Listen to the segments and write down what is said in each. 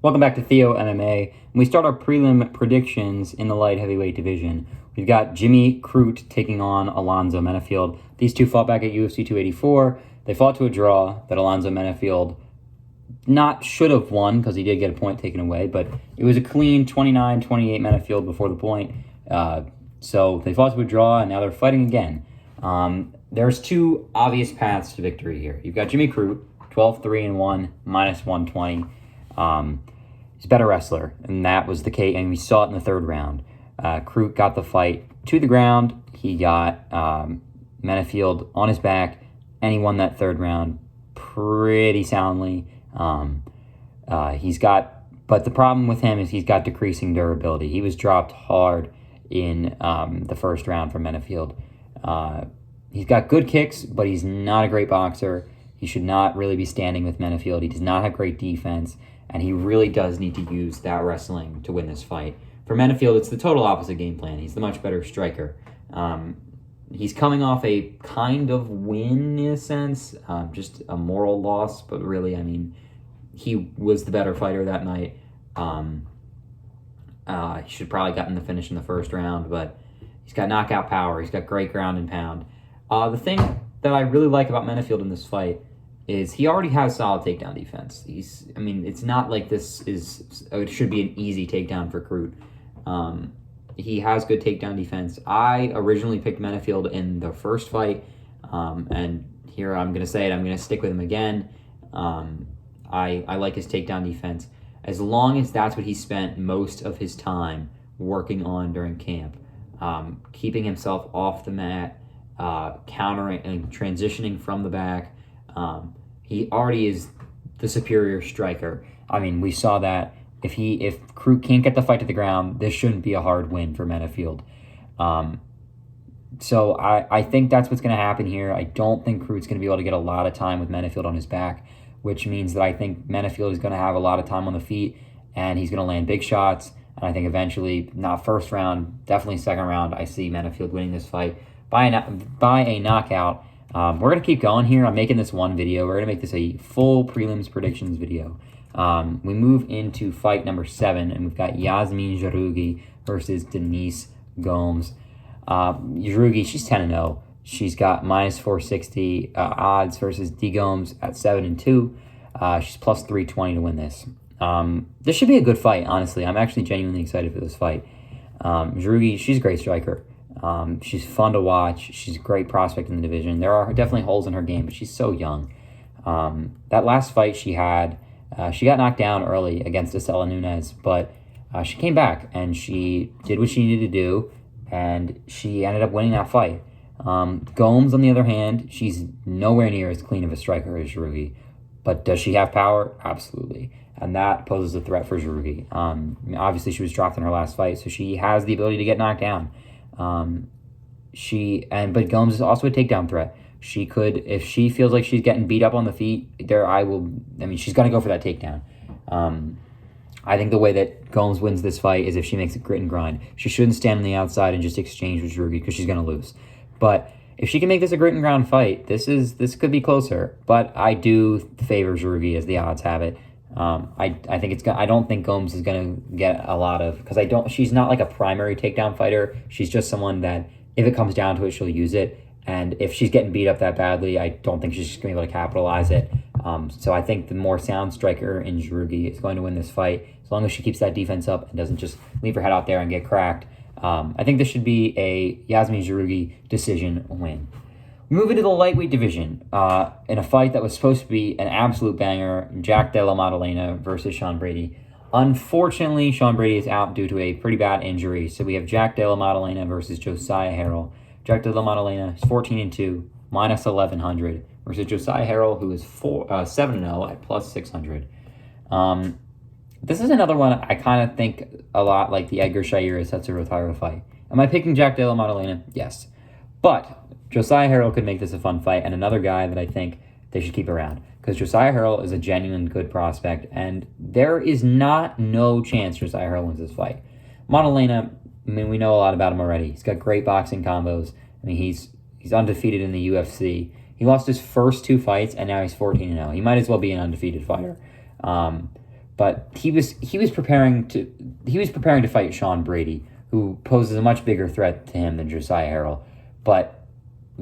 Welcome back to Theo MMA. We start our prelim predictions in the light heavyweight division. We've got Jimmy Crute taking on Alonzo Menafield. These two fought back at UFC 284. They fought to a draw that Alonzo Menafield should have won because he did get a point taken away, but it was a clean 29-28 Menafield before the point. So they fought to a draw, and now they're fighting again. There's two obvious paths to victory here. You've got Jimmy Crute, 12-3-1, minus 120. He's a better wrestler, and that was the case, and we saw it in the third round. Crute got the fight to the ground. He got Menafield on his back, and he won that third round pretty soundly. But the problem with him is he's got decreasing durability. He was dropped hard in the first round from Menafield. He's got good kicks, but he's not a great boxer. He should not really be standing with Menafield. He does not have great defense, and he really does need to use that wrestling to win this fight. For Menafield, it's the total opposite game plan. He's the much better striker. He's coming off a kind of win in a sense, just a moral loss, but really, I mean, he was the better fighter that night. He should probably gotten the finish in the first round, but he's got knockout power. He's got great ground and pound. The thing that I really like about Menafield in this fight is he already has solid takedown defense. It's not like it should be an easy takedown for Crute. He has good takedown defense. I originally picked Menafield in the first fight, and here I'm going to say it. I'm going to stick with him again. I like his takedown defense as long as that's what he spent most of his time working on during camp, keeping himself off the mat, countering and transitioning from the back. He already is the superior striker. I mean, we saw that. If Crute can't get the fight to the ground, this shouldn't be a hard win for Menafield. So I think that's what's going to happen here. I don't think Crute's going to be able to get a lot of time with Menafield on his back, which means that I think Menafield is going to have a lot of time on the feet, and he's going to land big shots. And I think eventually, not first round, definitely second round, I see Menafield winning this fight by a knockout. We're going to keep going here. I'm making this one video. We're going to make this a full prelims predictions video. We move into fight number 7, and we've got Yasmin Jarougi versus Denise Gomes. Jarougi, she's 10-0. She's got minus 460 odds versus D. Gomes at 7-2. She's plus 320 to win this. This should be a good fight, honestly. I'm actually genuinely excited for this fight. Jarougi, she's a great striker. She's fun to watch. She's a great prospect in the division. There are definitely holes in her game, but she's so young. That last fight she had, she got knocked down early against Estela Nunes, but she came back and she did what she needed to do, and she ended up winning that fight. Gomes, on the other hand, she's nowhere near as clean of a striker as Jarougi, but does she have power? Absolutely. And that poses a threat for Jarougi. Obviously, she was dropped in her last fight, so she has the ability to get knocked down. But Gomes is also a takedown threat. She could, if she feels like she's getting beat up on the feet, she's going to go for that takedown. I think the way that Gomes wins this fight is if she makes it grit and grind. She shouldn't stand on the outside and just exchange with Jarougi because she's going to lose. But if she can make this a grit and ground fight, this could be closer. But I do favor Jarougi as the odds have it. I don't think Gomes is going to get a lot of, because she's not like a primary takedown fighter. She's just someone that if it comes down to it, she'll use it. And if she's getting beat up that badly, I don't think she's just going to be able to capitalize it. So I think the more sound striker in Jarougi is going to win this fight, as long as she keeps that defense up and doesn't just leave her head out there and get cracked. I think this should be a Yasmin Jarougi decision win. Moving to the lightweight division, in a fight that was supposed to be an absolute banger, Jack Della Maddalena versus Sean Brady. Unfortunately, Sean Brady is out due to a pretty bad injury, so we have Jack Della Maddalena versus Josiah Harrell. Jack Della Maddalena is 14-2, minus 1,100, versus Josiah Harrell, who is 7-0 at plus 600. This is another one I kind of think a lot like the Edgar Shair Setsuro Taira fight. Am I picking Jack Della Maddalena? Yes. But Josiah Harrell could make this a fun fight, and another guy that I think they should keep around, because Josiah Harrell is a genuine good prospect, and there is no chance Josiah Harrell wins this fight. Maddalena, we know a lot about him already. He's got great boxing combos. He's undefeated in the UFC. He lost his first 2 fights, and now he's 14-0. He might as well be an undefeated fighter. But he was preparing to fight Sean Brady, who poses a much bigger threat to him than Josiah Harrell. But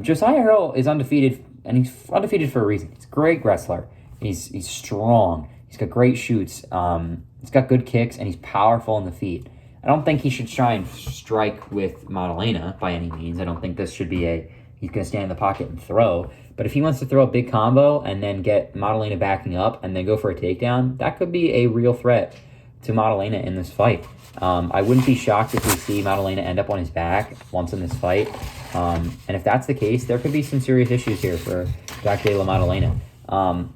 Josiah Harrell is undefeated, and he's undefeated for a reason. He's a great wrestler. He's strong. He's got great shoots. He's got good kicks, and he's powerful in the feet. I don't think he should try and strike with Madalena by any means. I don't think this should be he's going to stand in the pocket and throw. But if he wants to throw a big combo and then get Madalena backing up and then go for a takedown, that could be a real threat to Madalena in this fight. I wouldn't be shocked if we see Madalena end up on his back once in this fight. And if that's the case, there could be some serious issues here for Jack Della Maddalena.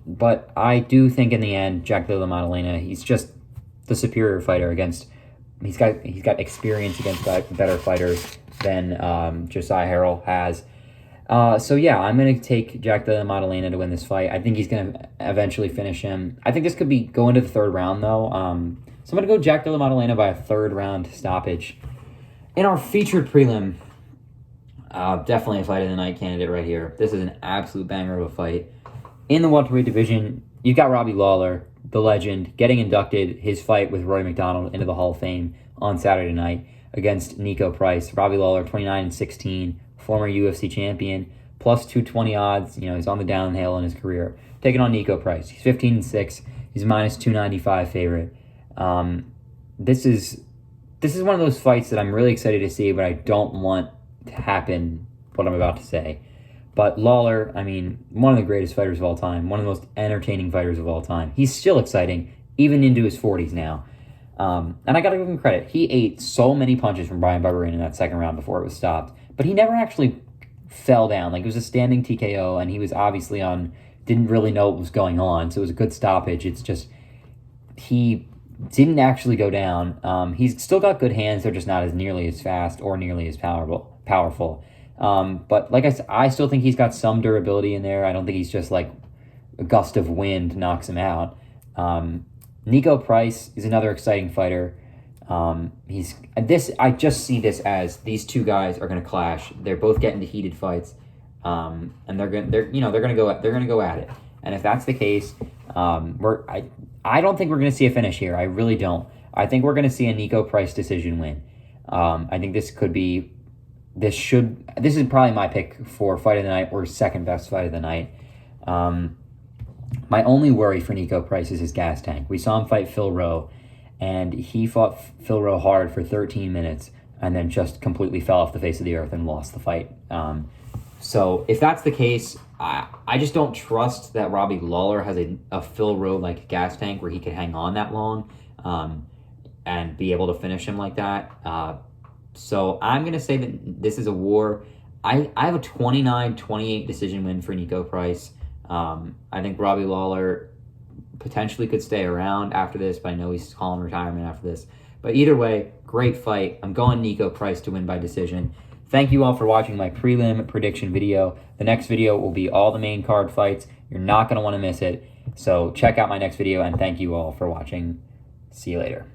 But I do think in the end, Jack Della Maddalena, he's just the superior fighter against... He's got experience against better fighters than Josiah Harrell has. So yeah, I'm going to take Jack Della Maddalena to win this fight. I think he's going to eventually finish him. I think this could go into the third round, though. So I'm going to go Jack Della Maddalena by a third round stoppage. In our featured prelim, definitely a fight of the night candidate right here. This is an absolute banger of a fight. In the welterweight division, you've got Robbie Lawler, the legend, getting inducted his fight with Roy McDonald into the Hall of Fame on Saturday night against Nico Price. Robbie Lawler, 29-16, former UFC champion, plus 220 odds. He's on the downhill in his career. Taking on Nico Price. He's 15-6. He's minus 295 favorite. This is one of those fights that I'm really excited to see, but I don't want to happen what I'm about to say. But Lawler, one of the greatest fighters of all time, one of the most entertaining fighters of all time. He's still exciting, even into his 40s now. And I got to give him credit. He ate so many punches from Brian Barberena in that second round before it was stopped. But he never actually fell down. It was a standing TKO, and he was obviously didn't really know what was going on. So it was a good stoppage. It's just, he didn't actually go down. He's still got good hands. They're just not as nearly as fast or nearly as powerful. But like I said, I still think he's got some durability in there. I don't think he's just like a gust of wind knocks him out. Nico Price is another exciting fighter. I just see this as these two guys are going to clash. They're both getting to heated fights, and they're going to go at it. And if that's the case, I don't think we're going to see a finish here. I really don't. I think we're going to see a Nico Price decision win. I think this is probably my pick for fight of the night or second best fight of the night. My only worry for Nico Price is his gas tank. We saw him fight Phil Rowe, and he fought Phil Rowe hard for 13 minutes and then just completely fell off the face of the earth and lost the fight. So if that's the case, I just don't trust that Robbie Lawler has a Phil Rowe-like gas tank where he could hang on that long and be able to finish him like that. So I'm going to say that this is a war. I have a 29-28 decision win for Nico Price. I think Robbie Lawler potentially could stay around after this, but I know he's calling retirement after this. But either way, great fight. I'm going Nico Price to win by decision. Thank you all for watching my prelim prediction video. The next video will be all the main card fights. You're not going to want to miss it. So check out my next video, and thank you all for watching. See you later.